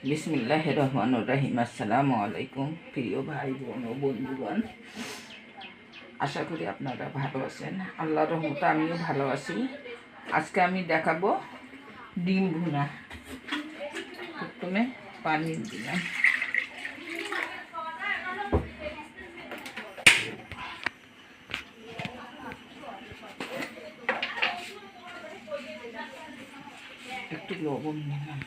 বিসমিল্লাহির রহমানির রহিম। আসসালামু আলাইকুম প্রিয় ভাই বোন ও বন্ধুগণ, আশা করি আপনারা ভালো আছেন। আল্লাহর রহমতে আমিও ভালো আছি। আজকে আমি দেখাবো ডিম ভুনা। প্রথমে পানি দিলাম, একটু লবণ দিলাম,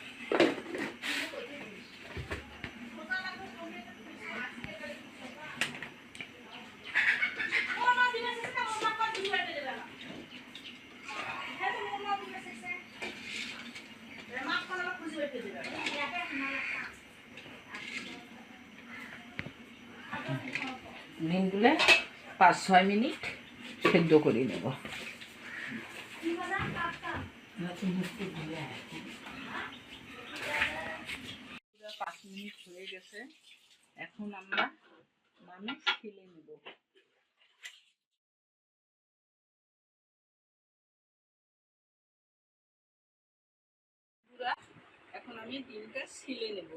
ডিমগুলো 5-6 মিনিট সেদ্ধ করে নেব। 5 মিনিট হয়ে গেছে, এখন আমরা নামে ছিলে নেব। এখন আমি ডিমটা ছিলে নেব।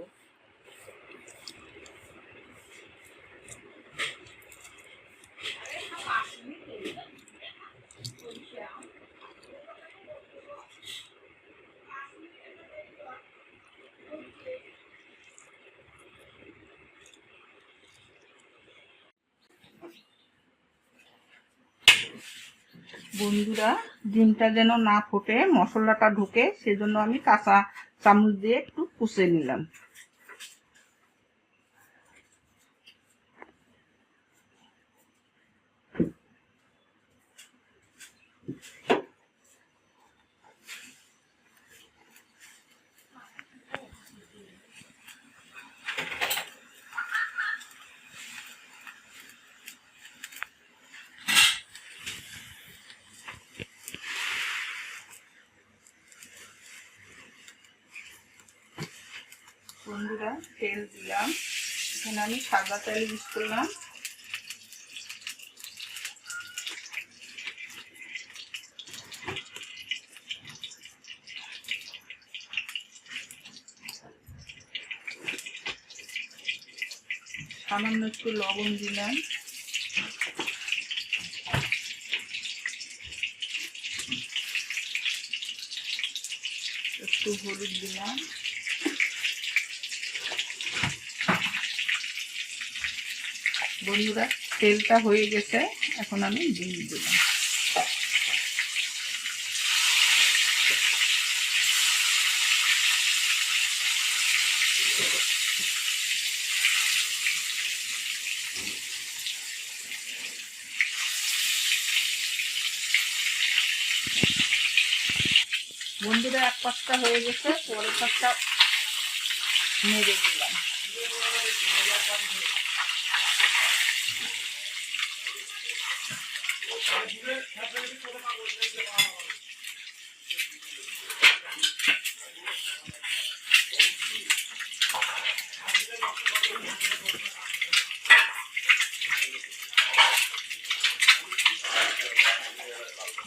বন্ধুরা, ডিমটা যেন না ফোটে, মশলাটা ঢুকে, সেজন্য আমি কাঁচা চামচ দিয়ে একটু কুচে নিলাম। বন্ধুরা, তেল দিলাম, এখানে আমি সাদা তেল ইউজ করলাম। সামান্য একটু লবণ দিলাম, একটু হলুদ দিলাম, বন্ধুরা তেলটা হয়ে গেছে, এখন আমি ডিম দিলাম। বন্ধুরা, এক পাশটা হয়ে গেছে, পরের পাশটা নেড়ে দিলাম।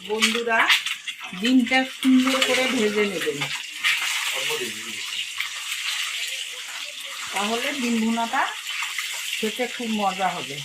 বন্ধুরা, ডিমটা সুন্দর করে ভেজে নেবেন, তাহলে ডিম ভুনাটা খেতে খুব মজা হবে।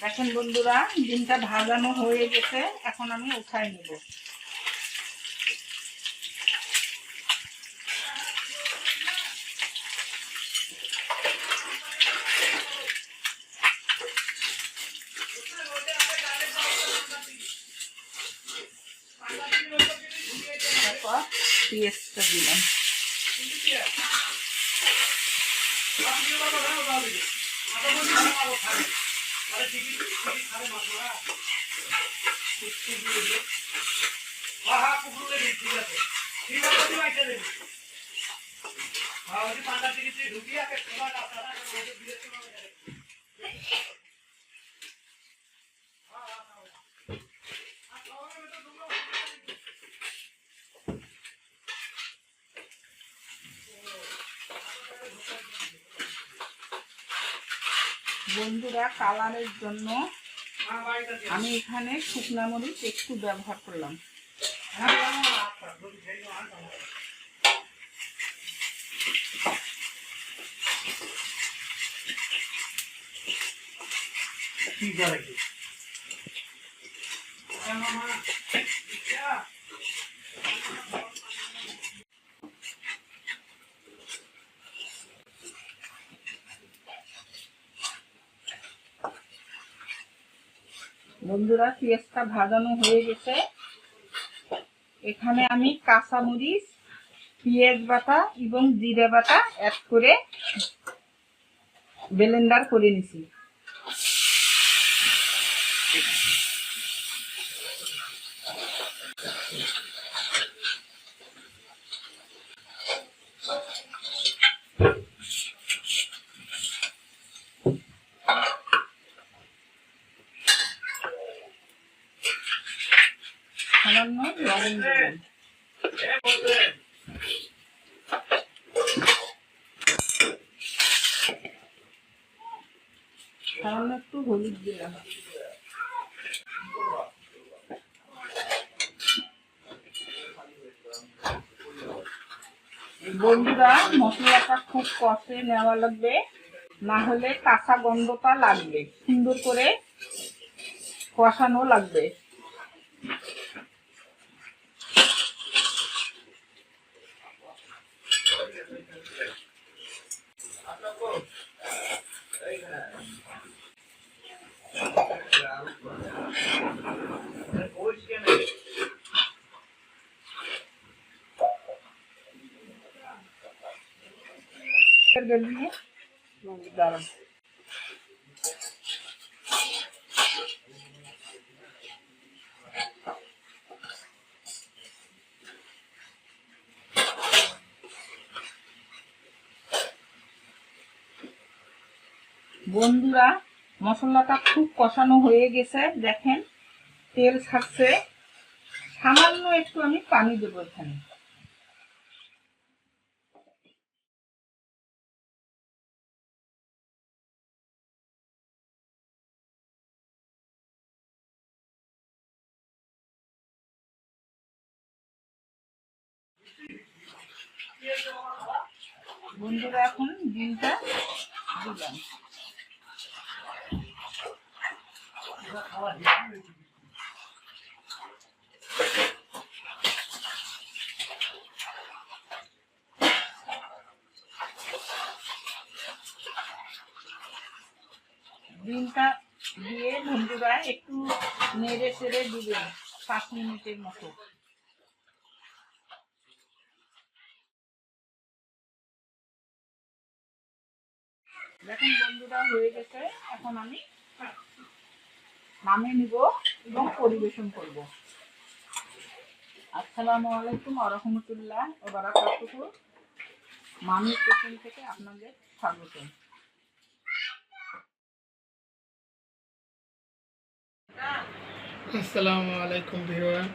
দেখেন বন্ধুরা, ডিমটা ভাজানো হয়ে গেছে, এখন আমি উঠাই নেব। তারপর পেঁয়াজটা দিলাম, বন্ধুরা, কালারের জন্য আমি এখানে শুকনা মরিচ একটু ব্যবহার করলাম। বন্ধুরা, পেঁয়াজটা ভাজানো হয়ে গেছে। এখানে আমি কাঁচামরিচ, পেঁয়াজ বাটা এবং জিরে বাটা অ্যাড করে ব্লেন্ডার করে নিছি। সামান্য লবণ দিলাম। সামান্য একটু হলুদ দিলাম। বন্ধুরা, মশলাটা খুব কষে নেওয়া লাগবে, না হলে কাঁচা গন্ধটা লাগবে। সুন্দর করে কষানো লাগবে। দাঁড়ান, বন্ধুরা, মশলাটা খুব কষানো হয়ে গেছে। দেখেন তেল ছাড়ছে। সামান্য একটু আমি পানি দেবো এখানে। বন্ধুরা, এখন ডিমটা দিলাম। ডিমটা দিয়ে বন্ধুরা একটু নেড়ে চেড়ে দিবেন 5 মিনিটের মতো। দেখুন বন্ধুরা, হয়ে গেছে। এখন আমি নামিয়ে নিব এবং পরিবেশন করব। আসসালামু আলাইকুম ওয়া রাহমাতুল্লাহি ওয়া বারাকাতুহু। মামির কিচেন থেকে আপনাদের স্বাগত। আসসালামু আলাইকুম ভিউয়ার,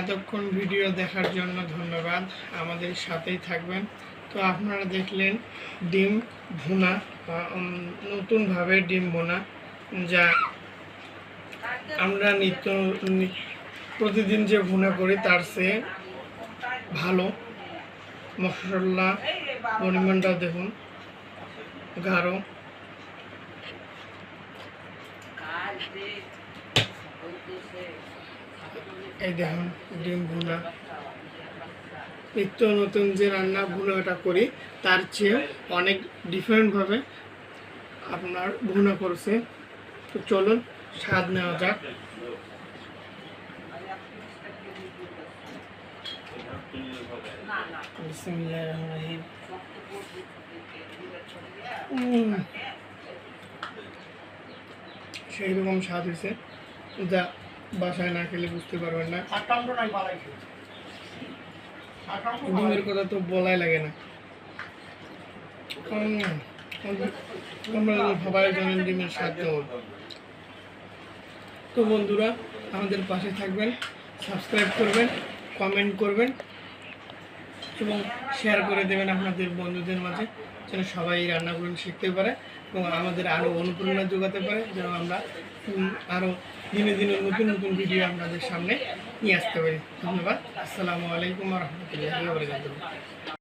এতক্ষণ ভিডিও দেখার জন্য ধন্যবাদ। আমাদের সাথেই থাকবেন। তো আপনারা দেখলেন ডিম ভুনা, নতুনভাবে ডিম ভুনা, যা আমরা প্রতিদিন যে ভুনা করি তার চেয়ে ভালো। মশলা পরিমাণটা দেখুন, গাঢ়। এই দেখুন ডিম ভুনা। নিত্য নতুন যে রান্না ভুনাটা করি তার চেয়ে অনেক ডিফারেন্টভাবে আপনার ভুনা করছে। তো চলুন স্বাদ নেওয়া যাক। সেই রকম স্বাদ হয়েছে, যা বাসায় না খেলে বুঝতে পারবেন না। ডিমের কথা তো বলাই লাগে না। আমরা সবাই জানেন ডিমের স্বাদ কেমন। তো বন্ধুরা, আমাদের পাশে থাকবেন, সাবস্ক্রাইব করবেন, কমেন্ট করবেন এবং শেয়ার করে দেবেন আপনাদের বন্ধুদের মাঝে, যেন সবাই এই রান্নাগুলো শিখতে পারে এবং আমাদের আরও অনুপ্রেরণা যোগাতে পারে, যেন আমরা আরও দিনে দিনে নতুন নতুন ভিডিও আপনাদের সামনে নিয়ে আসতে পারি। ধন্যবাদ। আসসালামু আলাইকুম ওয়া রাহমাতুল্লাহি ওয়া বারাকাতুহু।